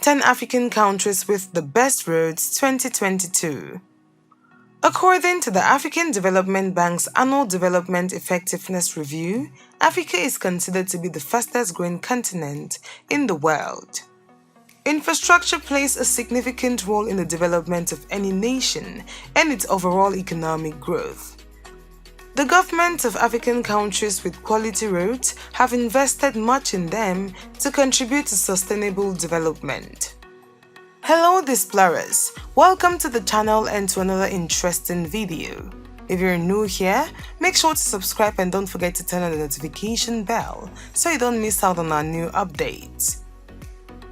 10 African countries with the best roads 2022. According to the African Development Bank's Annual Development Effectiveness Review, Africa is considered to be the fastest growing continent in the world. Infrastructure plays a significant role in the development of any nation and its overall economic growth. The governments of African countries with quality roads have invested much in them to contribute to sustainable development. Hello Displorers, welcome to the channel and to another interesting video. If you're new here, make sure to subscribe and don't forget to turn on the notification bell so you don't miss out on our new updates.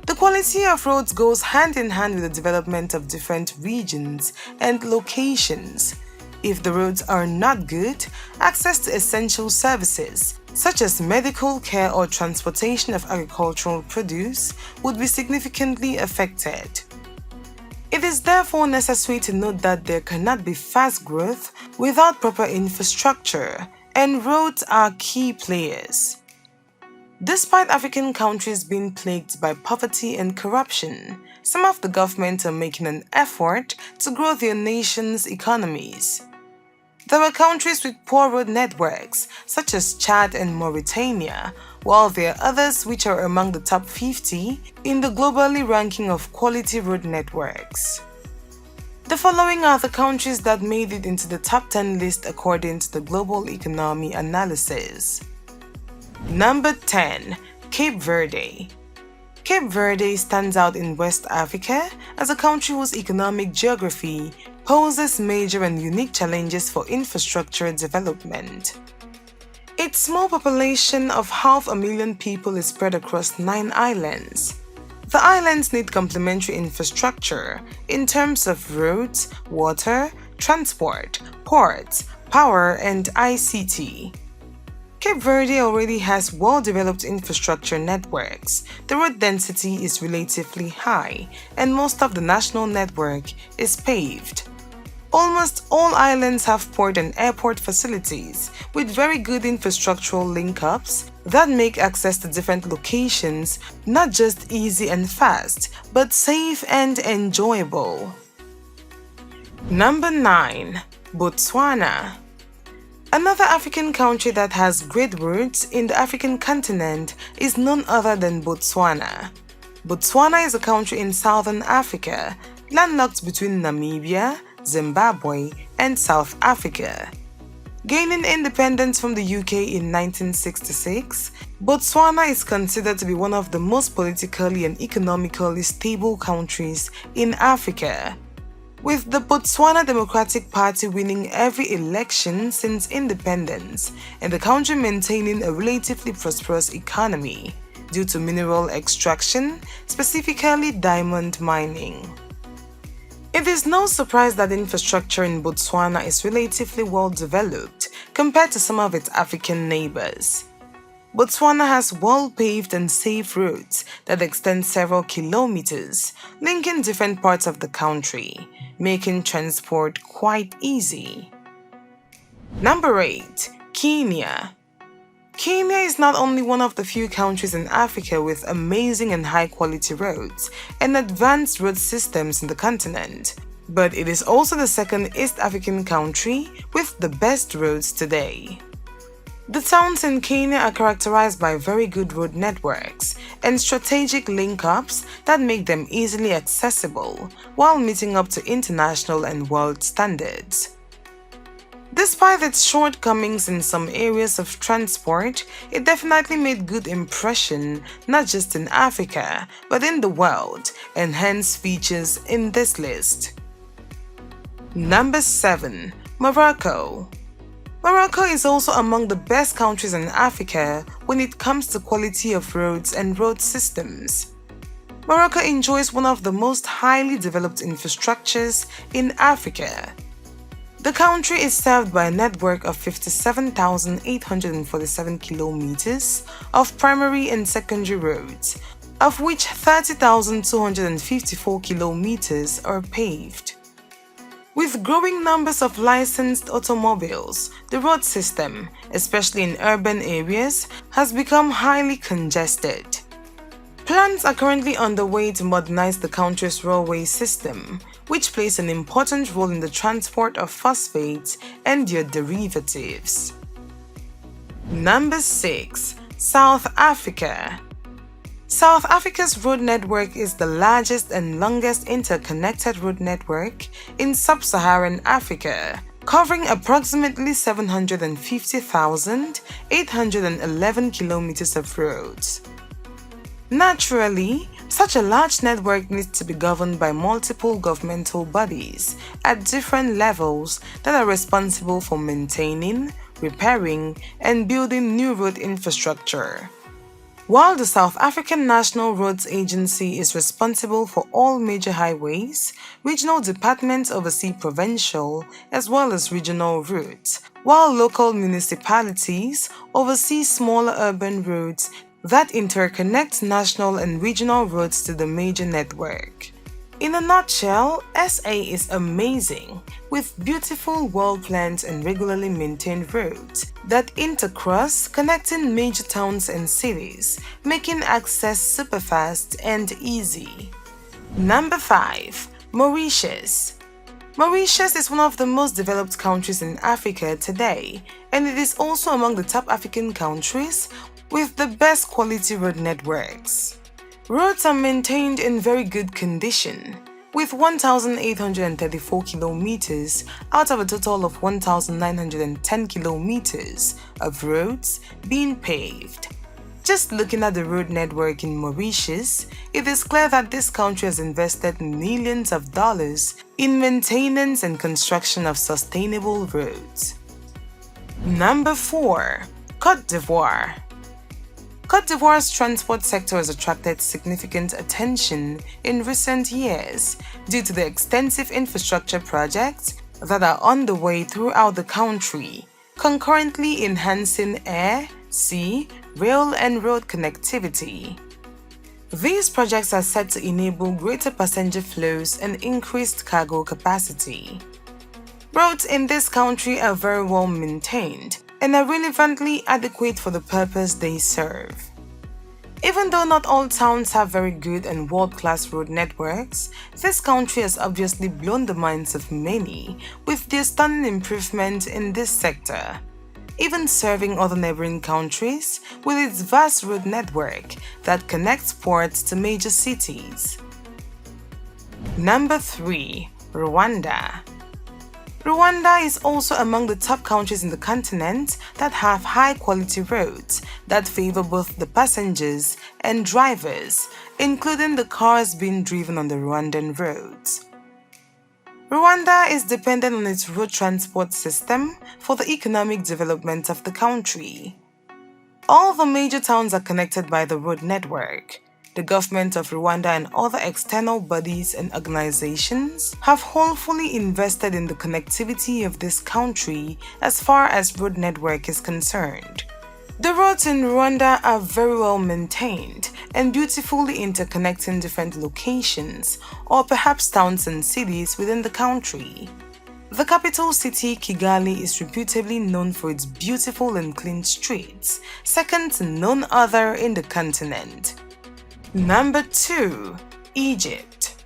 The quality of roads goes hand in hand with the development of different regions and locations. If the roads are not good, access to essential services, such as medical care or transportation of agricultural produce, would be significantly affected. It is therefore necessary to note that there cannot be fast growth without proper infrastructure, and roads are key players. Despite African countries being plagued by poverty and corruption, some of the governments are making an effort to grow their nation's economies. There are countries with poor road networks, such as Chad and Mauritania, while there are others which are among the top 50 in the globally ranking of quality road networks. The following are the countries that made it into the top 10 list according to the Global Economy Analysis. Number 10. Cape Verde. Cape Verde stands out in West Africa as a country whose economic geography poses major and unique challenges for infrastructure development. Its small population of 500,000 people is spread across 9 islands. The islands need complementary infrastructure in terms of roads, water, transport, ports, power, and ICT. Cape Verde already has well-developed infrastructure networks. The road density is relatively high, and most of the national network is paved. Almost all islands have port and airport facilities with very good infrastructural link-ups that make access to different locations not just easy and fast, but safe and enjoyable. Number 9. Botswana. Another African country that has great roads in the African continent is none other than Botswana. Botswana is a country in southern Africa, landlocked between Namibia, Zimbabwe, and South Africa. Gaining independence from the UK in 1966, Botswana is considered to be one of the most politically and economically stable countries in Africa, with the Botswana Democratic Party winning every election since independence and the country maintaining a relatively prosperous economy due to mineral extraction, specifically diamond mining. It is no surprise that infrastructure in Botswana is relatively well developed compared to some of its African neighbors. Botswana has well-paved and safe roads that extend several kilometers, linking different parts of the country, making transport quite easy. Number 8. Kenya. Kenya is not only one of the few countries in Africa with amazing and high-quality roads and advanced road systems in the continent, but it is also the second East African country with the best roads today. The towns in Kenya are characterized by very good road networks and strategic link-ups that make them easily accessible while meeting up to international and world standards. Despite its shortcomings in some areas of transport, it definitely made good impression not just in Africa but in the world, and hence features in this list. Number 7. Morocco. Morocco is also among the best countries in Africa when it comes to quality of roads and road systems. Morocco enjoys one of the most highly developed infrastructures in Africa. The country is served by a network of 57,847 kilometers of primary and secondary roads, of which 30,254 kilometers are paved. With growing numbers of licensed automobiles, the road system, especially in urban areas, has become highly congested. Plans are currently underway to modernize the country's railway system, which plays an important role in the transport of phosphates and their derivatives. Number 6. South Africa. South Africa's road network is the largest and longest interconnected road network in sub-Saharan Africa, covering approximately 750,811 kilometers of roads. Naturally, such a large network needs to be governed by multiple governmental bodies at different levels that are responsible for maintaining, repairing, and building new road infrastructure. While the South African National Roads Agency is responsible for all major highways, regional departments oversee provincial as well as regional routes, while local municipalities oversee smaller urban roads that interconnect national and regional roads to the major network. In a nutshell, SA is amazing, with beautiful, well-planned and regularly maintained roads that intercross, connecting major towns and cities, making access super fast and easy. Number 5. Mauritius. Mauritius is one of the most developed countries in Africa today, and it is also among the top African countries with the best quality road networks. Roads are maintained in very good condition, with 1,834 kilometers out of a total of 1,910 kilometers of roads being paved. Just looking at the road network in Mauritius, it is clear that this country has invested millions of dollars in maintenance and construction of sustainable roads. Number 4. Cote d'Ivoire. Cote d'Ivoire's transport sector has attracted significant attention in recent years due to the extensive infrastructure projects that are underway throughout the country, concurrently enhancing air, sea, rail, and road connectivity. These projects are set to enable greater passenger flows and increased cargo capacity. Roads in this country are very well maintained and are relevantly adequate for the purpose they serve. Even though not all towns have very good and world-class road networks, this country has obviously blown the minds of many with their stunning improvement in this sector, even serving other neighboring countries with its vast road network that connects ports to major cities. Number 3. Rwanda. Rwanda is also among the top countries in the continent that have high-quality roads that favor both the passengers and drivers, including the cars being driven on the Rwandan roads. Rwanda is dependent on its road transport system for the economic development of the country. All the major towns are connected by the road network. The government of Rwanda and other external bodies and organizations have wholly invested in the connectivity of this country as far as road network is concerned. The roads in Rwanda are very well maintained and beautifully interconnecting different locations or perhaps towns and cities within the country. The capital city, Kigali, is reputably known for its beautiful and clean streets, second to none other in the continent. Number 2. Egypt.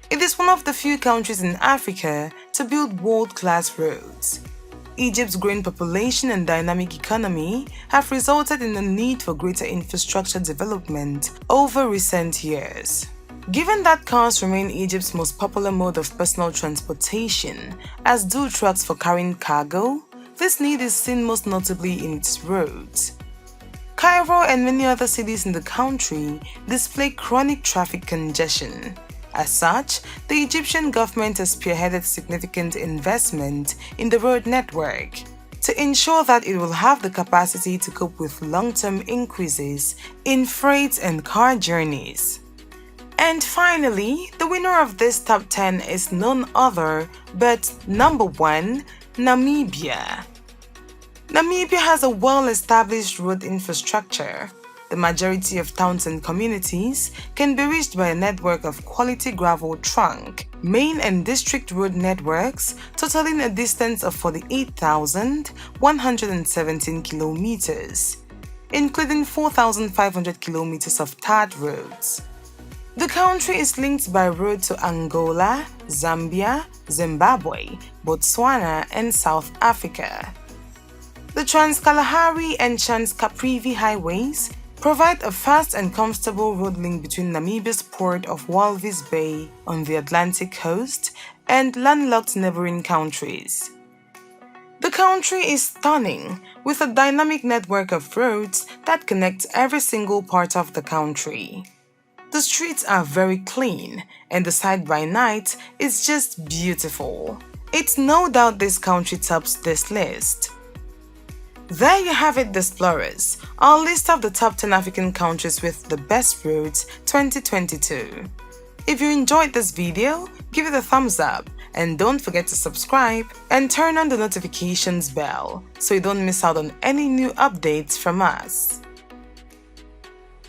It is one of the few countries in Africa to build world-class roads. Egypt's growing population and dynamic economy have resulted in the need for greater infrastructure development over recent years. Given that cars remain Egypt's most popular mode of personal transportation, as do trucks for carrying cargo, this need is seen most notably in its roads. Cairo and many other cities in the country display chronic traffic congestion. As such, the Egyptian government has spearheaded significant investment in the road network to ensure that it will have the capacity to cope with long-term increases in freight and car journeys. And finally, the winner of this top 10 is none other but number 1, Namibia. Namibia has a well-established road infrastructure. The majority of towns and communities can be reached by a network of quality gravel trunk, main and district road networks totaling a distance of 48,117 kilometers. including 4,500 kilometers of tarred roads. The country is linked by road to Angola, Zambia, Zimbabwe, Botswana, and South Africa. The Trans-Kalahari and Trans-Caprivi highways provide a fast and comfortable road link between Namibia's port of Walvis Bay on the Atlantic coast and landlocked neighboring countries. The country is stunning, with a dynamic network of roads that connect every single part of the country. The streets are very clean, and the sight by night is just beautiful. It's no doubt this country tops this list. There you have it, Displorers, our list of the top 10 African countries with the best roads 2022. If you enjoyed this video, give it a thumbs up and don't forget to subscribe and turn on the notifications bell so you don't miss out on any new updates from us.